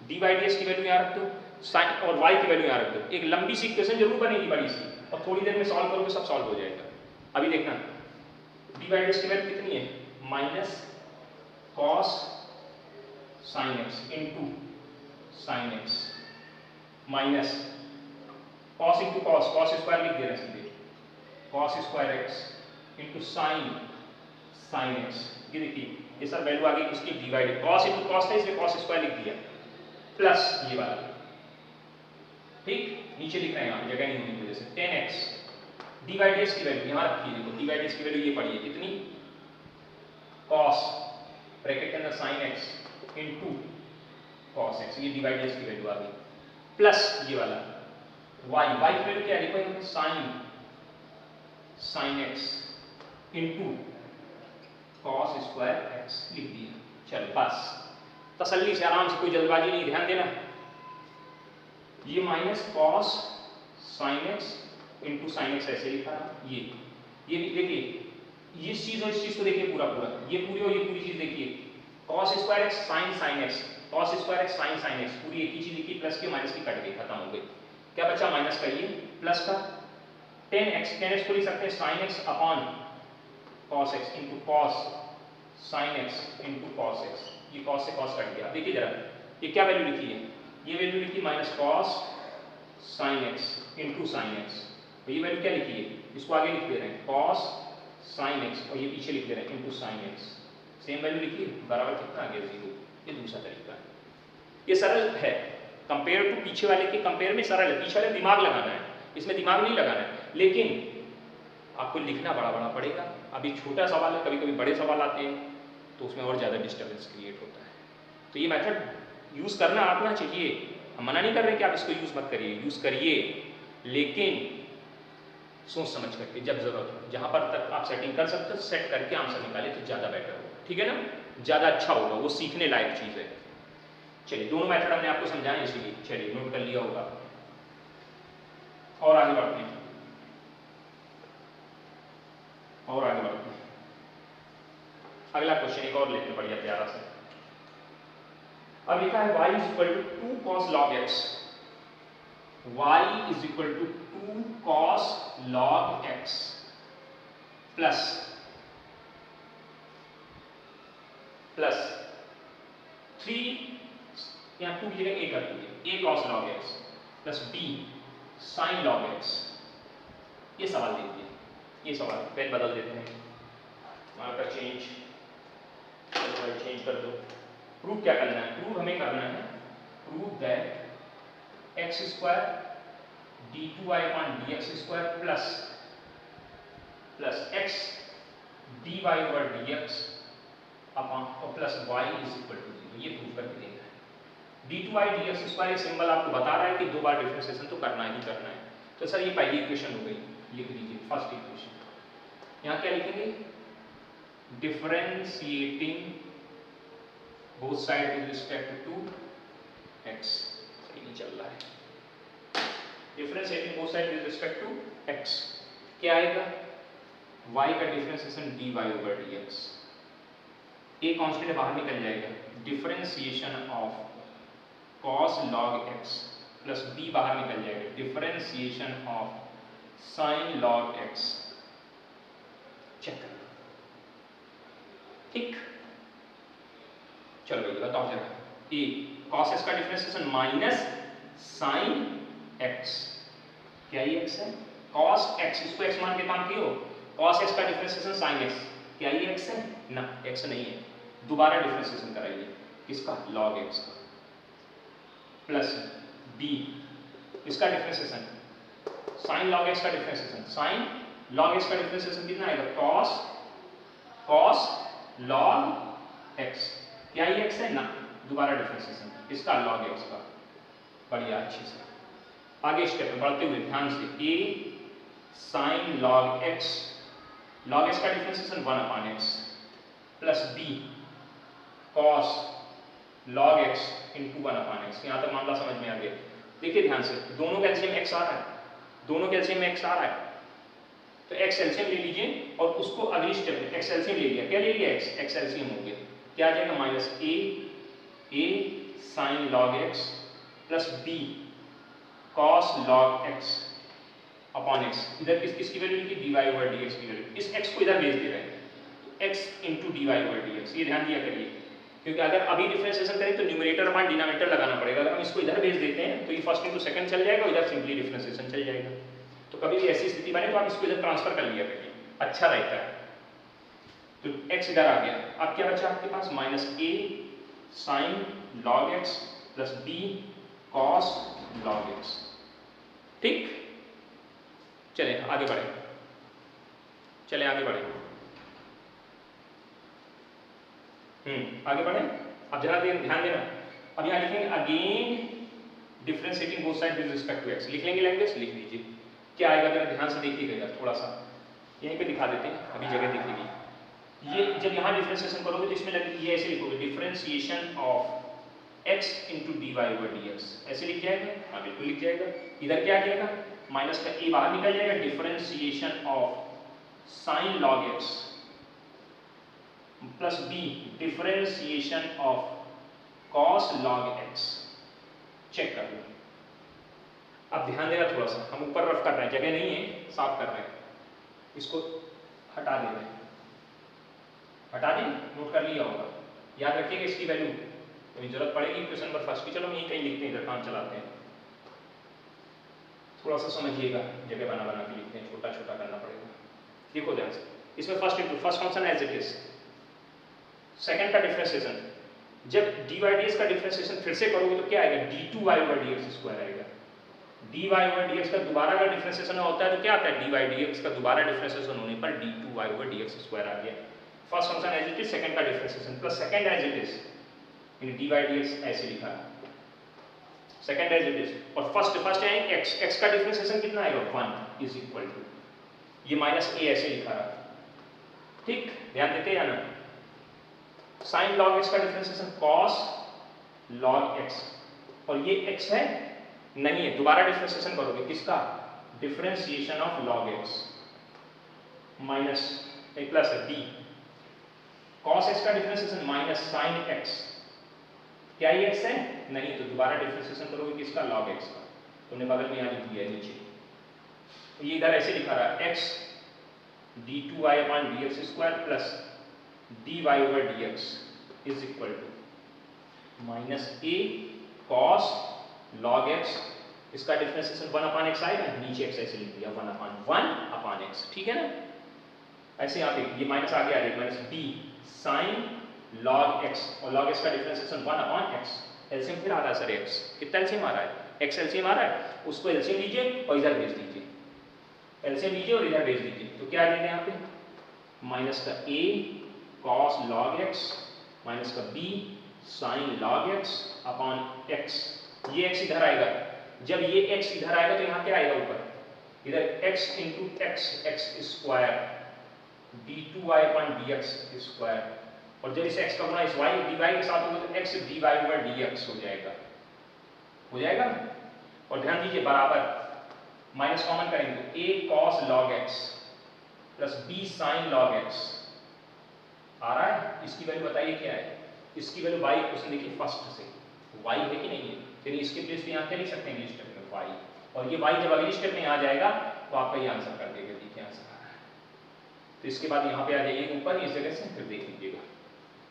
dy/dx की वैल्यू यहाँ रख दो, साइन और y की वैल्यू यहाँ रख दो। एक लंबी सी इक्वेशन जरूर बनेगी बड़ी सी, और थोड़ी देर में सॉल्व करोगे सब सॉल्व हो जाएगा। अभी देखना dy/dx की वैल्यू कितनी है, minus cos sin x into sin x minus cos into cos, cos square लिख दे रहे हैं सीधे, cos square x into sin x। ये देखिए ये सब वैल्यू आ गई किसकी, dy, cos इंटू cos था इसलिए cos स्क्वायर लिख दिया, प्लस ये वाला, ठीक। नीचे लिख रहे हैं यहाँ जगह नहीं होने की वजह से 10x dy/dx की वैल्यू यहाँ रखिए, देखो dy/dx की वैल्यू ये पड़ी है कितनी, cos ब्रैकेट के अंदर sin x इंटू cos x, ये dy/dx की वैल्यू आ गई, प्लस ये वाला y की वैल्यू क्या है, देखो sin x इंटू cos स्क्वायर x लिख दिया। चलो बस तसल्ली से आराम से, कोई जल्दबाजी नहीं, ध्यान देना। ये minus cos sin x into sin x ऐसे लिखा है, ये देखिए ये चीज और इस चीज को देखिए पूरा पूरा, ये पूरी और ये पूरी चीज देखिए, cos square x sin x, cos square x sin x, पूरी एक ही चीज लिखी, प्लस की माइनस की कट गई, खत्म हो गई। क्या बचा, माइनस का ये प्लस का 10x को लिख सकते हैं sin x upon cos x इंटू cos sin x इंटू cos x, ये cos से cos कट गया। देखिए जरा ये क्या वैल्यू लिखी है, ये वैल्यू लिखी minus cos sin x into sin x, तो ये वैल्यू क्या लिखी है, इसको आगे लिख दे रहे हैं cos sin x, और ये पीछे लिख दे रहे हैं into sin x, same value लिखी बराबर कितना आ गया 0। ये दूसरा तरीका है, ये सरल है, कंपेयर टू पीछे वाले के कंपेयर में सरल है। पीछे वाले दिमाग लगाना है, इसमें दिमाग नहीं लगाना है, लेकिन आपको लिखना बड़ा बड़ा पड़ेगा। अभी छोटा सवाल है, कभी कभी बड़े सवाल आते हैं तो उसमें और ज़्यादा डिस्टर्बेंस क्रिएट होता है। तो ये मेथड यूज़ करना आना चाहिए, हम मना नहीं कर रहे कि आप इसको यूज़ मत करिए, यूज़ करिए, लेकिन सोच समझ करके, जब ज़रूरत हो, जहाँ पर तक आप सेटिंग कर सकते हो सेट करके आंसर निकाले तो ज़्यादा बेटर होगा, ठीक है ना, ज़्यादा अच्छा होगा, वो सीखने लायक चीज़ है। चलिए दोनों मेथड हमने आपको समझाए, इसीलिए चलिए नोट कर लिया होगा, और आगे बढ़ते हैं, और आगे बढ़ते हैं। अगला क्वेश्चन एक और लेते हैं बढ़िया प्यारा सा। अब लिखा है y is equal to 2 cos log x, y is equal to 2 cos log x plus 3, यहाँ 2 की जगह a कर दीजिए, a cos log x plus b sin log x। ये सवाल देखिए, ये सवाल पेन बदल देते हैं, वहाँ का चेंज कर दो। प्रूव क्या करना है? प्रूव हमें करना है, prove that x square d2y upon dx square plus x dy over dx upon और plus y is equal to 0। ये प्रूव करके देना है। d2y dx स्क्वायर सिंबल आपको बता रहा है कि 2 बार डिफरेंशिएशन तो करना ही करना है। तो सर ये पहली इक्वेशन हो गई, लिख लीजिए फर्स्ट इक्वेशन। यहाँ क्या लिखेंगे? Differentiating both side with respect to x। सही नहीं चल रहा है। Differentiating both side with respect to x क्या आएगा? y का differentiation dy over dx, a constant बाहर निकल जाएगा, differentiation of cos log x plus b बाहर निकल जाएगा, differentiation of sin log x। Check कर ठीक। चलो भाई बताओ जरा, a cos x का डिफरेंशिएशन माइनस sin x, क्या ये x है? cos x, इसको x मान के काम कियो, cos x का डिफरेंशिएशन sin x, क्या ये x है? ना, x नहीं है। दोबारा डिफरेंशिएशन कराइए, किसका? log x का, प्लस b इसका डिफरेंशिएशन sin log x का डिफरेंशिएशन, sin log x का डिफरेंशिएशन कितना आएगा? cos log x, क्या ये x है? ना, दोबारा डिफरेंशिएशन, इसका log x का। बढ़िया, अच्छे से आगे स्टेप में बढ़ते हुए ध्यान से, a sin log x का differentiation 1 upon x plus b cos log x into 1 upon x। यहाँ तक मामला समझ में आ गया। देखिए ध्यान से, दोनों का एलसीएम x आ रहा है, दोनों के एलसीएम में x आ रहा है, तो x एलसीएम ले लीजिए और उसको अगली स्टेप में x एलसीएम ले लिया, क्या ले लिया? x एलसीएम हो गया, क्या आ जाएगा? Minus a sin log x plus b cos log x upon x। इधर किसकी वैल्यू लिखी? dy ओवर dx की वैल्यू, इस x को इधर भेज दे रहे हैं, x into dy over dx। ये ध्यान दिया करिए, क्योंकि अगर अभी डिफरेंशिएशन करें तो न्यूमरेटर अपॉन डिनोमिनेटर लगाना पड़ेगा। अगर हम इसको इधर भेज देते हैं तो ये फर्स्ट इंटू सेकंड चल जाएगा, इधर सिंपली डिफरेंशिएशन चल जाएगा। तो कभी भी ऐसी स्थिति बने तो आप इसको इधर ट्रांसफर कर लिया करिए, अच्छा रहता है। तो x इधर आ गया, अब क्या बचा आपके पास? Minus a sin log x plus b cos log x। ठीक, चले आगे बढ़े, चले आगे बढ़े, आगे बढ़े। अब जरा ध्यान देना, अब यहाँ लिखेंगे again differentiating both side with respect to x। लिख लेंगे लैंग्वेज, लिख लीजिए क्या आएगा, जरा ध्यान से देखिएगा, थोड़ा सा यहीं पे दिखा देते हैं, अभी जगह दिख लेगी। ये जब यहाँ डिफरेंशिएशन करोगे तो इसमें ये ऐसे लिखोगे, differentiation of x into dy over dx, ऐसे लिख जाएगा। हाँ बिल्कुल लिख जाएगा। इधर क्या आ जाएगा? माइनस का a बाहर निकल जाएगा, differentiation of sin log x plus b differentiation of cos log x। Check कर लो। अब ध्यान देना थोड़ा सा, हम ऊपर रफ कर रहे हैं, जगह नहीं है, साफ कर रहे हैं, इसको हटा दे रहे हैं, हटा दें, नोट कर लिया होगा, याद रखिएगा इसकी वैल्यू, कभी जरूरत पड़ेगी क्वेश्चन नंबर फर्स्ट की। चलो हम यहीं कहीं लिखते हैं, इधर काम चलाते हैं, थोड़ा सा समझिएगा, जगह बना बना के लिखते हैं, छोटा छोटा करना पड़ेगा। देखो ध्यान से, इसमें first function as it is, second का डिफरेंशिएशन, जब dy dx का डिफरेंशिएशन फिर से करोगे तो क्या आएगा? d2y ओवर dx स्क्वायर आएगा। dy ओवर dx का दोबारा अगर डिफरेंशिएशन होता है तो क्या आता है? dy dx का दोबारा डिफरेंशिएशन होने पर d2y ओवर dx स्क्वायर आ गया। First function as it is, second का differentiation plus second as it is, यानी dy dx ऐसे लिखा है, सेकंड एज इट इज, और फर्स्ट है x का डिफरेंशिएशन कितना आएगा? 1 इज इक्वल टू, ये माइनस a ऐसे लिखा रहा। ठीक, ध्यान देते हैं या ना? sin log x का डिफरेंशिएशन cos log x, और ये x है नहीं है, दोबारा डिफरेंशिएशन करोगे, किसका? Differentiation of log x minus a plus b cos x का डिफरेंशिएशन माइनस sin x, क्या ये x है? नहीं, तो दोबारा डिफरेंशिएशन करोगे, किसका? log x का। तुमने बगल में यहाँ लिख दिया है नीचे, तो ये इधर ऐसे लिखा रहा है x d2y upon dx square plus dy over dx is equal to minus a cos log x, इसका डिफरेंशिएशन 1 अपॉन x आएगा, नीचे x ऐसे लिख दिया 1 अपॉन x, ठीक है ना। ऐसे यहाँ पे ये माइनस आगे आ रही है, minus b sin log x, और log x का डिफरेंशिएशन 1 अपॉन x, एलसीएम फिर आ रहा है सर x, कितना एलसीएम आ रहा है, x एलसीएम आ रहा है, उसको एलसीएम लीजिए और इधर भेज दीजिए, एलसीएम लीजिए और इधर भेज दीजिए, तो क्या आ जाएगा यहाँ पे माइनस का a cos log x minus का b sin log x upon x, ये x इधर आएगा, जब ये x इधर आएगा तो यहाँ क्या आएगा ऊपर, इधर x into x square d2y upon dx square, और जब इस x का गुणा इस y dy के साथ होगा तो x dy ओवर dx हो जाएगा, और ध्यान दीजिए बराबर माइनस कॉमन करेंगे तो a cos log x plus b sin log x आ रहा है, इसकी वैल्यू बताइए क्या है, इसकी वैल्यू y क्वेश्चन देखिए फर्स्ट से y है कि नहीं है, यानी इसके प्लेस पे यहाँ क्या लिख सकते हैं अगली स्टेप में y, और ये y जब अगली स्टेप में आ जाएगा तो आपका ये आंसर कर देगा, देखिए आंसर आ रहा है, तो इसके बाद यहाँ पे आ जाइए ऊपर इस जगह से, फिर देख लीजिएगा,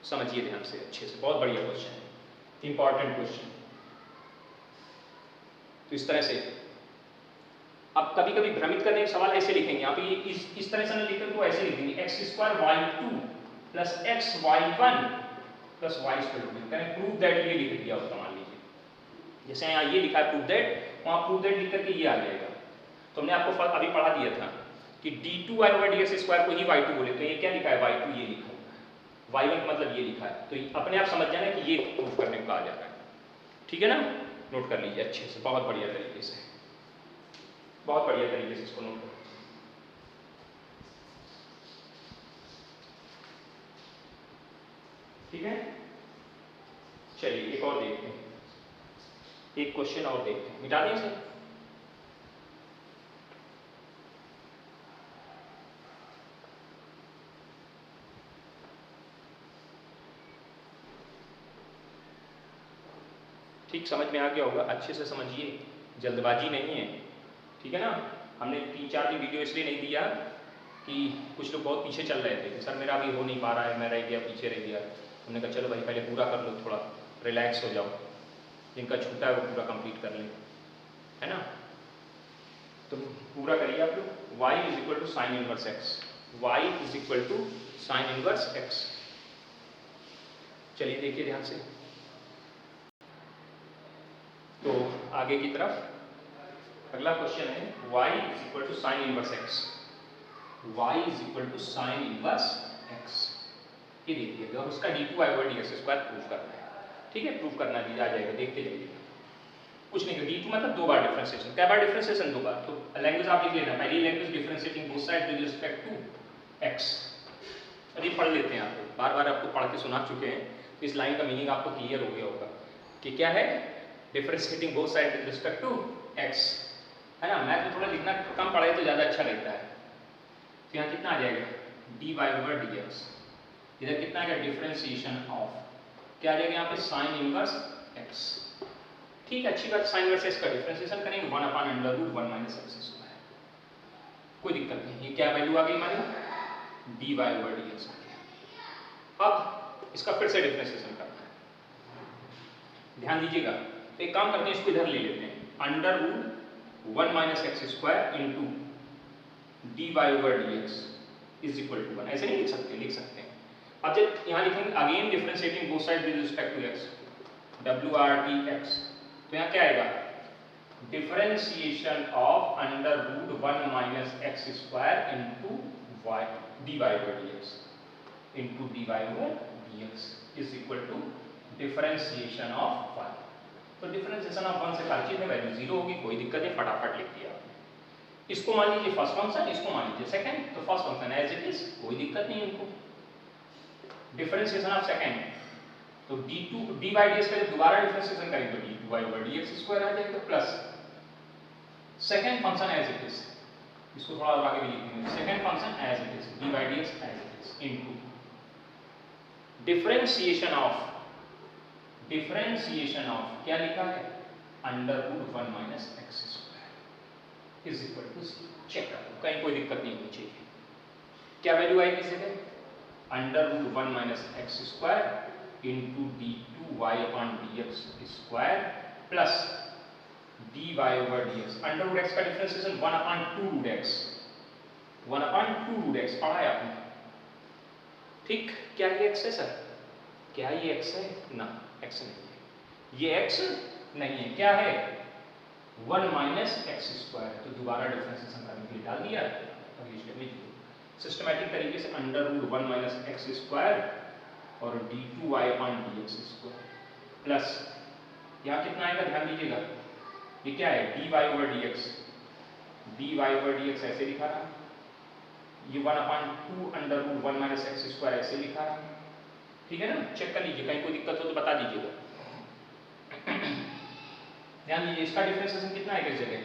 समझिए ध्यान से अच्छे से, बहुत बढ़िया क्वेश्चन है, इंपॉर्टेंट क्वेश्चन। तो इस तरह से अब कभी कभी भ्रमित करने के सवाल ऐसे लिखेंगे, यहाँ पे इस तरह से ना लिखेंगे तो ऐसे लिखेंगे x square y2 plus x y1 plus y square, prove that ये लिख दिया होता, मान लीजिए जैसे यहाँ ये लिखा है प्रूव दैट, वहाँ प्रूव दैट लिख करके ये आ जाएगा, तो हमने आपको अभी पढ़ा दिया था कि d2y ओवर dx स्क्वायर को ही y2 बोले, तो ये क्या लिखा है y2 ये लिखा हुआ है, y1 मतलब ये लिखा है, तो अपने आप समझ जाना कि ये प्रूव करने को कहा जा रहा है, ठीक है ना, नोट कर लीजिए अच्छे से, बहुत बढ़िया तरीके से, बहुत बढ़िया तरीके से इसको नोट करो। ठीक है, चलिए एक और देखते हैं, एक क्वेश्चन और देखते हैं, मिटा दें इसे, ठीक समझ में आ गया होगा, अच्छे से समझिए, जल्दबाजी नहीं है, ठीक है ना। हमने 3-4 दिन वीडियो इसलिए नहीं दिया कि कुछ लोग बहुत पीछे चल रहे थे कि सर मेरा अभी हो नहीं पा रहा है, मैं रह गया, पीछे रह गया, हमने कहा चलो भाई पहले पूरा कर लो, थोड़ा रिलैक्स हो जाओ, जिनका छूटा है वो पूरा कंप्लीट कर लें, है ना। तो पूरा करिए आप लोग, y is equal to sine inverse x, y is equal to sine inverse x, चलिए देखिए ध्यान से, तो आगे की तरफ अगला क्वेश्चन है y is equal to sine inverse x, y is equal to sine inverse x, ये देखिए और उसका d2y over dx square proof करना है, ठीक है, प्रूफ करना भी आ जाएगा, देखते जाइए, कुछ नहीं, d2 मतलब 2 बार डिफरेंशिएशन, क्या बार डिफरेंशिएशन 2 बार, तो लैंग्वेज आप लिख लेना, पहली language differentiating both side with respect to x, अभी पढ़ लेते हैं, आपको बार बार आपको पढ़ के सुना चुके हैं, तो इस लाइन का मीनिंग आपको क्लियर हो गया होगा कि क्या है, differentiating both side with respect to x, है ना। मैथ में थोड़ा लिखना कम पढ़े तो ज़्यादा अच्छा लगता है, तो यहाँ कितना आ जाएगा dy ओवर dx, इधर कितना आएगा डिफरेंशिएशन ऑफ, क्या आ जाएगा यहाँ पे साइन इनवर्स x, ठीक है, अच्छी बात, साइन इनवर्स x का डिफरेंशिएशन करेंगे 1 upon under root 1 minus x square, कोई दिक्कत नहीं, ये क्या वैल्यू आ गई हमारी dy ओवर dx आ गया। अब इसका फिर से डिफरेंशिएशन करना है, ध्यान दीजिएगा, तो एक काम करते हैं, इसको इधर ले लेते हैं, under root 1 minus x square into dy over dx is equal to 1, ऐसे नहीं लिख सकते, लिख सकते हैं। अब जब यहाँ लिखेंगे again differentiating both side with respect to x, WRTX, तो यहाँ क्या आएगा differentiation of under root 1 minus x square into dy over dx into dy over dx is equal to differentiation of 1, तो डिफरेंशिएशन ऑफ 1 से हर चीज में value 0 होगी, कोई दिक्कत नहीं, फटाफट लिख दिया आपने। इसको मान लीजिए फर्स्ट फंक्शन, इसको मान लीजिए सेकंड, तो first function as it is, कोई दिक्कत नहीं उनको, डिफरेंशिएशन ऑफ सेकंड, तो d2 dy dx का जब दोबारा डिफरेंशिएशन करेंगे तो d2y ओवर dx स्क्वायर आ जाएगा, plus second function as it is, इसको थोड़ा और आगे भी लिख देंगे, second function as it is dy dx as it is into differentiation of क्या लिखा है under root 1 minus x square is equal to 0। Check कर लो, कहीं कोई दिक्कत नहीं होनी चाहिए। क्या वैल्यू आएगी इस जगह? Under root 1 minus x square into d2y upon dx square plus dy over dx। Under root x का differentiation 1 upon 2 root x, 1 upon 2 root x पढ़ा है आपने, ठीक? क्या ये x है सर? क्या ये x है? ना, x नहीं है, ये x नहीं है। क्या है? 1 माइनस एक्स स्क्वायर। तो दोबारा डिफरेंशिएशन करने के लिए डाल दिया। अगली स्टेप में सिस्टमैटिक तरीके से under root 1 minus x square और d2y upon dx square plus यहाँ कितना आएगा ध्यान दीजिएगा, ये क्या है? dy over dx, dy over dx ऐसे लिखा रहा, ये 1 upon 2 under root 1 minus x square ऐसे लिखा रहा, ठीक है ना? चेक कर लीजिए, कहीं कोई दिक्कत हो तो बता दीजिएगा। ध्यान दीजिए, इसका डिफरेंशिएशन कितना है इस जगह?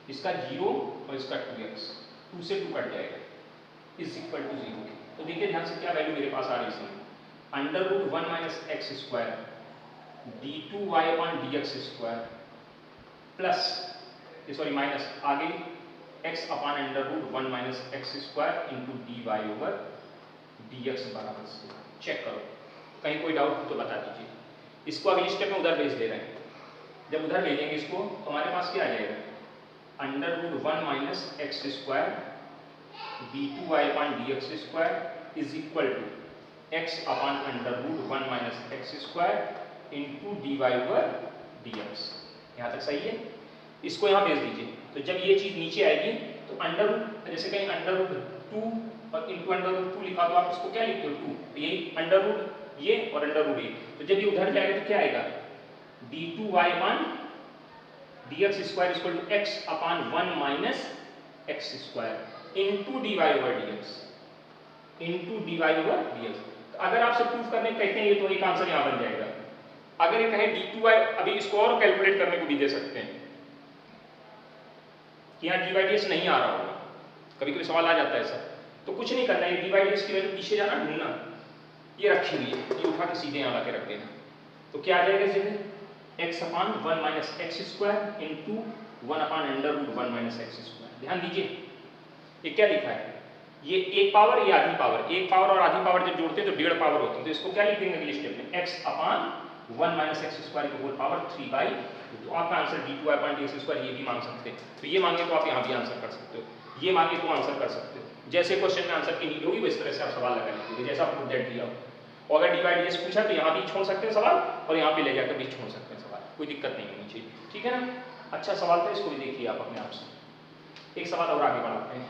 इसका 0 और इसका 2x, 2 से 2 कट जाएगा, इज इक्वल टू 0। तो देखिए ध्यान से क्या वैल्यू मेरे पास आ रही है इसमें, under root 1 minus x square d2y upon dx square plus, sorry minus आगे x upon under root 1 minus x square into dy over dx बराबर 0। चेक करो, कहीं कोई डाउट हो तो बता दीजिए। इसको अगली स्टेप में उधर भेज दे रहे हैं। जब उधर भेजेंगे इसको तो हमारे पास क्या आ जाएगा? Under root 1 minus x square d2y upon dx square is equal to x upon under root 1 minus x square into dy over dx। यहाँ तक सही है? इसको यहाँ भेज दीजिए। तो जब ये चीज़ नीचे आएगी तो अंडर रूट, जैसे कहीं अंडर रूट 2 और इंटू अंडर रूट 2 लिखा तो आप इसको क्या लिखते हो? 2। तो यही अंडर रूट ये और अंडर रूट ये। तो जब ये उधर जाएगा तो क्या आएगा? d2y upon dx square equal to x upon 1 minus x square into dy over dx, into dy over dx। तो अगर आपसे प्रूफ करने कहते हैं ये तो एक आंसर यहाँ बन जाएगा। अगर ये कहे d2y, अभी इसको और कैलकुलेट करने को भी दे सकते हैं कि यहाँ dy dx नहीं आ रहा होगा, कभी कभी सवाल आ जाता है ऐसा, तो कुछ नहीं करना है, dy dx की वैल्यू पीछे जाना, ढूंढना, ये रखी हुई है, ये उठा के सीधे यहाँ लाके रख देना। तो क्या आ जाएगा इसमें? x upon 1 minus x square into 1 upon under root 1 minus x square. ध्यान दीजिए, ये क्या लिखा है? ये एक पावर, ये आधी पावर, एक पावर और आधी पावर जब जोड़ते हैं तो 1.5 पावर होती है। तो इसको क्या लिख देंगे अगले स्टेप में? x upon 1 minus x square की होल पावर 3/2। तो आपका answer d2y upon dx square ये भी मांग सकते हैं। तो ये मांगे तो आप यहाँ भी आंसर कर सकते हो, ये मांगे तो आंसर कर सकते हो। जैसे क्वेश्चन में आंसर की नीड होगी इस तरह से आप सवाल लगा लीजिए, जैसा आपको डेट दिया हो। और अगर dy dx पूछा तो यहाँ भी छोड़ सकते हैं सवाल और यहाँ पे ले जाकर भी छोड़ सकते हैं सवाल, कोई दिक्कत नहीं होनी चाहिए, ठीक है ना? अच्छा सवाल था, इसको भी देखिए आप अपने आप से। एक सवाल और आगे बढ़ाते हैं।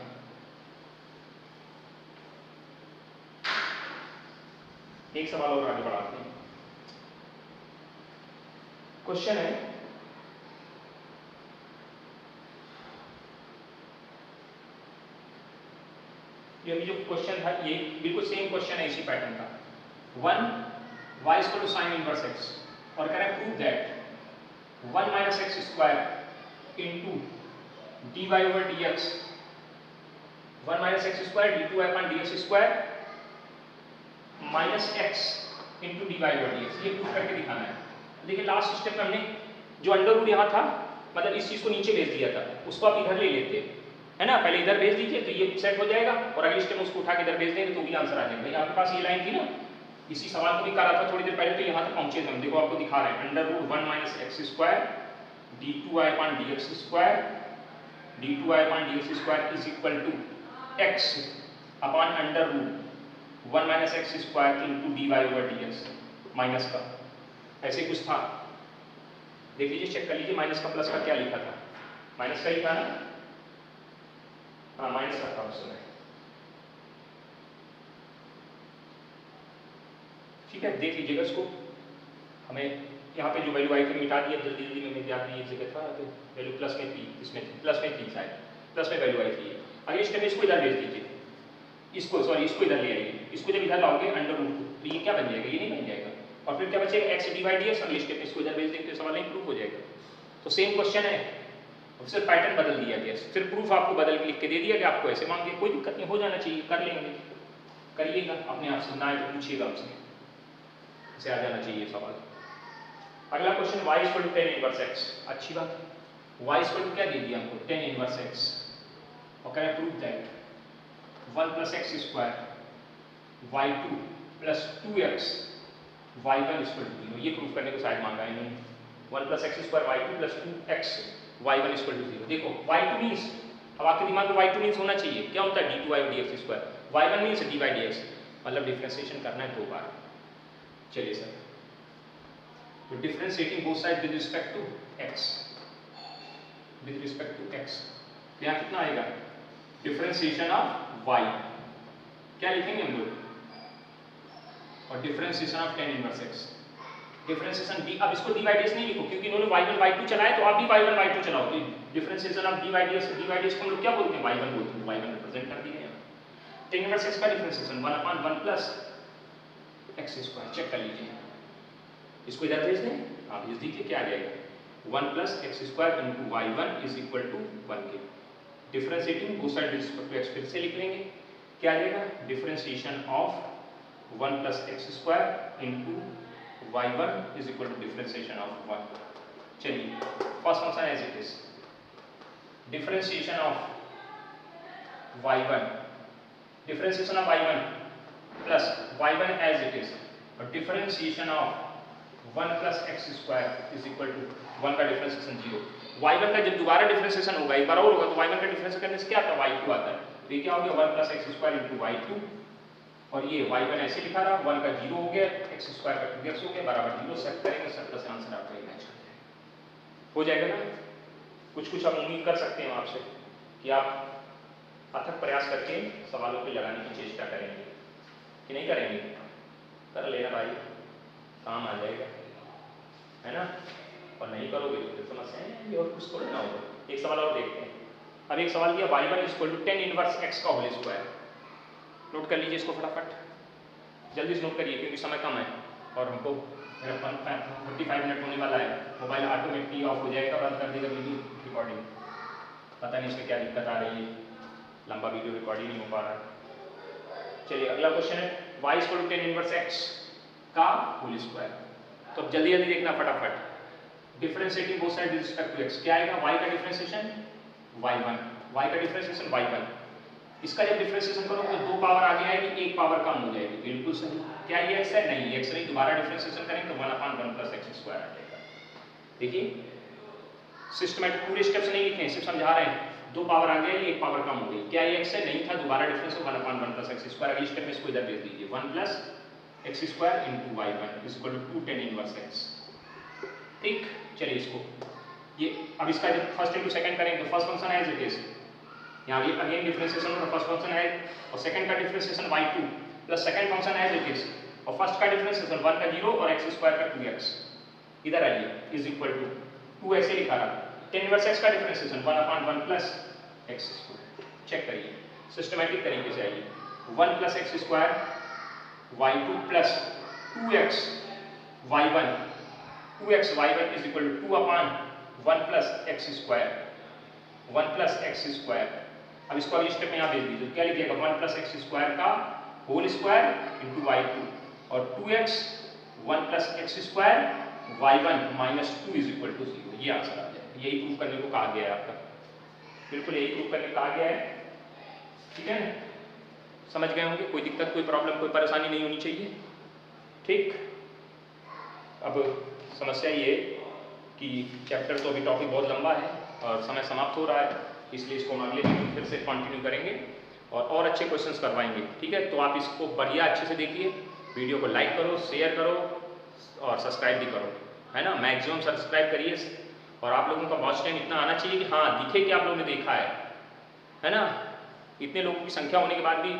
एक सवाल और आगे बढ़ाते हैं। क्वेश्चन है, ये अभी जो क्वेश्चन था ये बिल्कुल सेम क्वेश्चन है इसी पैटर्न का। 1 y equal to sine inverse x और कह रहा है prove that 1 minus x square into dy over dx, 1 minus x square d2y upon dx square minus x into dy over dx, ये prove करके दिखाना है। देखिए लास्ट स्टेप में हमने जो अंडर रूट यहाँ था, मतलब इस चीज को नीचे भेज दिया था, उसको आप इधर ले लेते है ना, पहले इधर भेज दीजिए तो ये सेट हो जाएगा और अगले स्टेप में उसको उठा के इधर भेज देंगे तो भी आंसर आ जाएगा। आपके पास ये लाइन थी ना, इसी सवाल को भी करा था थोड़ी देर पहले, तो यहाँ तक पहुंचे थे हम। देखो आपको दिखा रहे हैं under root 1 minus x square d2y upon dx square, d2y upon dx square is equal to x upon under root 1 minus x square into dy over dx minus का, ऐसे कुछ था। देख लीजिए, चेक कर लीजिए माइनस का प्लस का क्या लिखा था, माइनस का ही था ना, हाँ माइनस का था उस समय, ठीक है। देख लीजिएगा इसको, हमें यहाँ पे जो वैल्यू आई थी मिटा दिया जल्दी जल्दी में, याद नहीं एक जगह था तो वैल्यू प्लस में थी, इसमें प्लस में थी शायद, प्लस में वैल्यू आई थी। अगले स्टेप में इसको इधर भेज दीजिए, इसको सॉरी इसको इधर ले आइए, इसको जब इधर लाओगे अंडर रूट तो ये क्या बन जाएगा? ये नहीं बन जाएगा, और फिर क्या बचेगा? x divide dx। अगले स्टेप में इसको इधर भेज देंगे तो सवाल इंप्रूव हो जाएगा। तो सेम क्वेश्चन है, सिर्फ पैटर्न बदल दिया गया, फिर प्रूफ आपको बदल के लिख के दे दिया गया, आपको ऐसे मांगे, कोई दिक्कत नहीं, हो जाना चाहिए, कर लेंगे, करिएगा अपने आप से, ना तो पूछिएगा हमसे, इसे आ जाना चाहिए सवाल। अगला question y equal to tan inverse x, अच्छी बात है। y इक्वल टू क्या दे दिया हमको, टेन इनवर्स x, और can I prove that 1 plus x square y2 plus 2x y1 equal to 0। ये प्रूव करने को शायद मांगा है इन्होंने, 1 plus x square y2 plus 2x y1 equal to 0। देखो y2 मीन्स, अब आपके दिमाग में y2 मीन्स होना चाहिए क्या होता है, d2y dx square, y1 means dy dx, मतलब डिफरेंशिएशन करना है 2 बार। चलिए सर, तो differentiating both side with respect to x, with respect to x, यहाँ कितना आएगा, डिफरेंशिएशन ऑफ y, क्या लिखेंगे हम लोग, और differentiation of ten inverse x, differentiation d, अब इसको dy dx नहीं लिखो क्योंकि इन्होंने y1 y2 चलाया, तो आप भी y1 y2 चलाओ, तो डिफरेंशिएशन ऑफ dy dx को हम लोग क्या बोलते हैं, y1 बोलते हैं, y1 रिप्रेजेंट कर दिए यहाँ। टेन इनवर्स x का differentiation 1/1 plus x square, check कर लीजिए, इसको इधर भेज दें, आप भेज दीजिए, क्या आ जाएगा, 1 plus x square into y1 is equal to 1 के, differentiating both side with respect to x फिर से लिख लेंगे, क्या आ जाएगा, differentiation of 1 plus x square into y1 is equal to differentiation of 1। चलिए first function as it is, differentiation of y1, differentiation of y1 plus y1 as it is, और differentiation of 1 plus x square is equal to 1 का differentiation 0। y1 का जब दोबारा differentiation होगा, एक बार और होगा, तो y1 का डिफरेंशिएशन करने से क्या आता है, y2 आता है, तो ये क्या हो गया 1 plus x square into y2, और ये y1 ऐसे लिखा रहा, 1 का 0 हो गया, एक्स स्क्वायर का 2x हो गया, बराबर 0 सेट करेंगे, सब प्लस आंसर आपका मैच हो जाएगा ना। कुछ कुछ हम उम्मीद कर सकते हैं आपसे कि आप अथक प्रयास करके सवालों को लगाने की चेष्टा करेंगे कि नहीं करेंगे, कर लेना भाई, काम आ जाएगा, है ना, और नहीं करोगे तो फिर समस्या है, और कुछ थोड़ा ना होगा। एक सवाल और देखते हैं, अब एक सवाल दिया y1 equal to tan inverse x का होल स्क्वायर, नोट कर लीजिए इसको फटाफट, जल्दी से नोट करिए क्योंकि समय कम है और हमको 45 मिनट होने वाला है, मोबाइल ऑटोमेटिकली ऑफ हो जाएगा, बंद कर देगा वीडियो रिकॉर्डिंग, पता नहीं इसमें क्या दिक्कत आ रही है, लंबा वीडियो रिकॉर्ड ही नहीं हो पा रहा है। चलिए अगला क्वेश्चन है y equal to tan inverse x का होल स्क्वायर, तो अब जल्दी जल्दी देखना फटाफट, differentiating both side with respect to x, क्या आएगा, y का डिफरेंशिएशन y1, y का डिफरेंशिएशन y1, इसका जब डिफरेंशिएशन करोगे तो 2 पावर आगे आएगी, 1 पावर कम हो जाएगी, बिल्कुल सही। क्या ये x है, नहीं x नहीं, दोबारा डिफरेंशिएशन करेंगे तो 1/1 प्लस एक्स स्क्वायर आ जाएगा। देखिए सिस्टमैटिक पूरे स्टेप्स नहीं लिखे हैं, सिर्फ समझा रहे हैं, 2 पावर आ गया, 1 पावर कम हो गई, क्या ये x है, नहीं था, दोबारा डिफरेंस 1/1 प्लस एक्स स्क्वायर, अगली स्टेप में इसको इधर भेज दीजिए, 1 plus x square into y1 is equal to 2 tan inverse x, ठीक। चलिए इसको ये अब इसका जब फर्स्ट इंटू सेकंड करेंगे तो first function as it is, यहाँ भी अगेन डिफरेंशिएशन होगा, फर्स्ट फंक्शन है और सेकंड का differentiation y2 plus second function as it is, और फर्स्ट का डिफरेंशिएशन 1 का 0 और एक्स स्क्वायर का 2x, इधर आइए इज इक्वल टू 2 ऐसे लिखा रहा, टेन इनवर्स x का differentiation 1/1 plus x square, check करिए सिस्टमैटिक तरीके से आइए, 1 plus x square y2 plus 2x y1, 2x y1 is equal to 2/1 plus x square, 1 plus x square. अब इसको अगली स्टेप में यहाँ भेज दीजिए, क्या लिखिएगा, 1 प्लस एक्स स्क्वायर का होल स्क्वायर इंटू y2, और 2x 1 plus x square y1 minus 2 is equal to 0, ये आंसर आ जाएगा। यही प्रूव करने को कहा गया है आपका, बिल्कुल यही प्रूव करने को कहा गया है, ठीक है ना, समझ गए होंगे, कोई दिक्कत, कोई प्रॉब्लम, कोई परेशानी नहीं होनी चाहिए, ठीक। अब समस्या ये कि चैप्टर तो अभी टॉपिक बहुत लंबा है और समय समाप्त हो रहा है, इसलिए इसको हम अगले वीडियो फिर से कंटिन्यू करेंगे और अच्छे क्वेश्चंस करवाएंगे, ठीक है। तो आप इसको बढ़िया अच्छे से देखिए, वीडियो को लाइक करो, शेयर करो और सब्सक्राइब भी करो, है ना, मैक्सिमम सब्सक्राइब करिए, और आप लोगों का वॉच टाइम इतना आना चाहिए कि हाँ दिखे कि आप लोगों ने देखा है ना, इतने लोगों की संख्या होने के बाद भी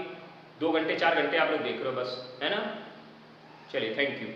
2 घंटे 4 घंटे आप लोग देख रहे हो बस, है ना। चलिए थैंक यू।